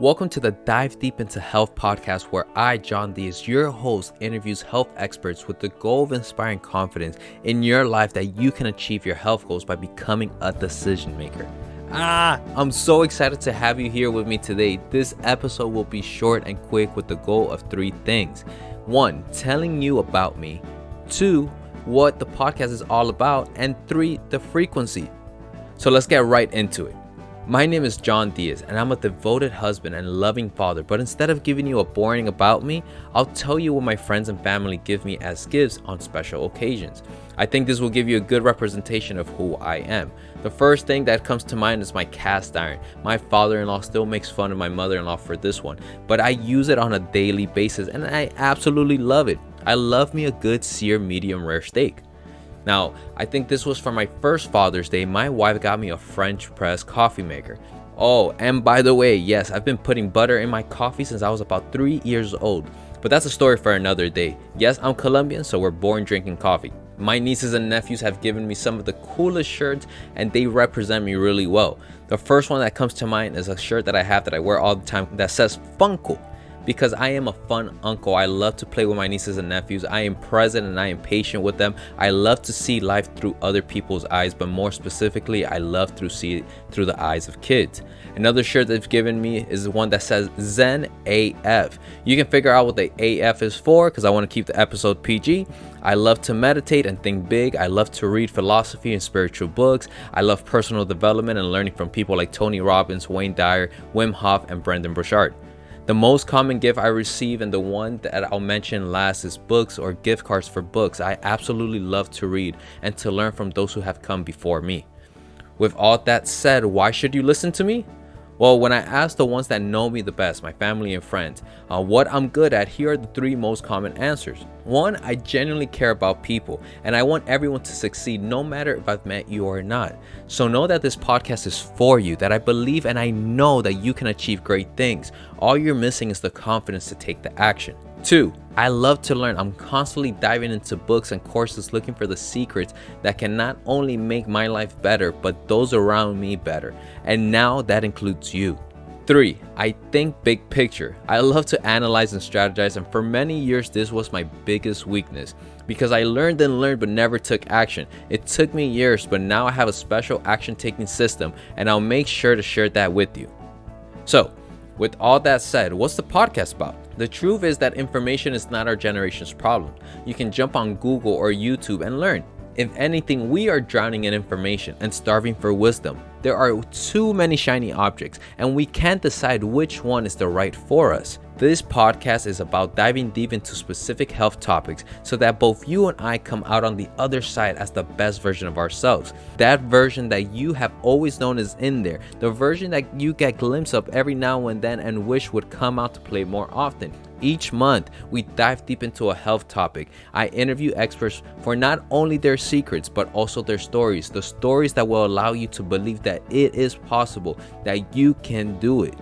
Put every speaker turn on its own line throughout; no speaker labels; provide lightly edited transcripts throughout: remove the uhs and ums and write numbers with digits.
Welcome to the Dive Deep into Health podcast, where I, Yohn Diaz, your host, interviews health experts with the goal of inspiring confidence in your life that you can achieve your health goals by becoming a decision maker. I'm so excited to have you here with me today. This episode will be short and quick with the goal of 3 things. 1, telling you about me. 2, what the podcast is all about. And 3, the frequency. So let's get right into it. My name is Yohn Diaz, and I'm a devoted husband and loving father, but instead of giving you a boring about me, I'll tell you what my friends and family give me as gifts on special occasions. I think this will give you a good representation of who I am. The first thing that comes to mind is my cast iron. My father-in-law still makes fun of my mother-in-law for this one, but I use it on a daily basis and I absolutely love it. I love me a good seared medium rare steak. Now, I think this was for my first Father's Day. My wife got me a French press coffee maker. Oh, and by the way, yes, I've been putting butter in my coffee since I was about 3 years old. But that's a story for another day. Yes, I'm Colombian, so we're born drinking coffee. My nieces and nephews have given me some of the coolest shirts, and they represent me really well. The first one that comes to mind is a shirt that I have that I wear all the time that says Funko. Because I am a fun uncle. I love to play with my nieces and nephews. I am present and I am patient with them. I love to see life through other people's eyes, but more specifically, I love to see it through the eyes of kids. Another shirt they've given me is one that says Zen AF. You can figure out what the AF is for, because I want to keep the episode PG. I love to meditate and think big. I love to read philosophy and spiritual books. I love personal development and learning from people like Tony Robbins, Wayne Dyer, Wim Hof, and Brendan Burchard. The most common gift I receive, and the one that I'll mention last, is books or gift cards for books. I absolutely love to read and to learn from those who have come before me. With all that said, why should you listen to me? Well, when I ask the ones that know me the best, my family and friends, what I'm good at, here are the 3 most common answers. 1, I genuinely care about people, and I want everyone to succeed no matter if I've met you or not. So know that this podcast is for you, that I believe and I know that you can achieve great things. All you're missing is the confidence to take the action. 2, I love to learn. I'm constantly diving into books and courses looking for the secrets that can not only make my life better, but those around me better. And now that includes you. 3, I think big picture. I love to analyze and strategize, and for many years this was my biggest weakness because I learned but never took action. It took me years, but now I have a special action taking system, and I'll make sure to share that with you. So, with all that said, what's the podcast about? The truth is that information is not our generation's problem. You can jump on Google or YouTube and learn. If anything, we are drowning in information and starving for wisdom. There are too many shiny objects, and we can't decide which one is the right for us. This podcast is about diving deep into specific health topics so that both you and I come out on the other side as the best version of ourselves. That version that you have always known is in there. The version that you get a glimpse of every now and then and wish would come out to play more often. Each month, we dive deep into a health topic. I interview experts for not only their secrets, but also their stories. The stories that will allow you to believe that it is possible, that you can do it.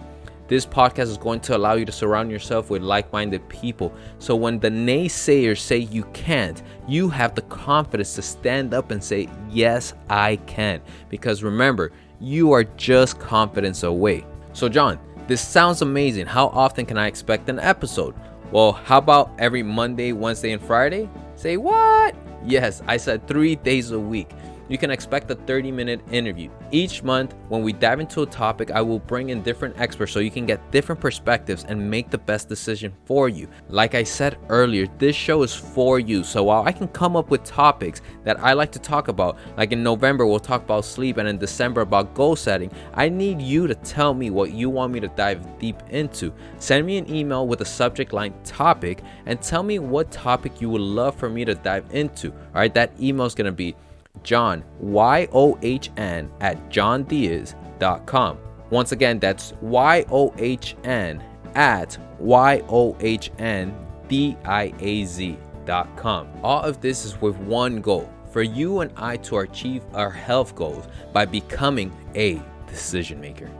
This podcast is going to allow you to surround yourself with like-minded people. So when the naysayers say you can't, you have the confidence to stand up and say, yes, I can. Because remember, you are just confidence away. So John, this sounds amazing. How often can I expect an episode? Well, how about every Monday, Wednesday, and Friday? Say what? Yes, I said 3 days a week. You can expect a 30-minute interview. Each month, when we dive into a topic, I will bring in different experts so you can get different perspectives and make the best decision for you. Like I said earlier, this show is for you. So while I can come up with topics that I like to talk about, like in November, we'll talk about sleep, and in December about goal setting, I need you to tell me what you want me to dive deep into. Send me an email with a subject line topic and tell me what topic you would love for me to dive into. All right, that email is going to be John, YOHN at johndiaz.com. Once again, that's YOHN at YOHNDIAZ.com. All of this is with one goal, for you and I to achieve our health goals by becoming a decision maker.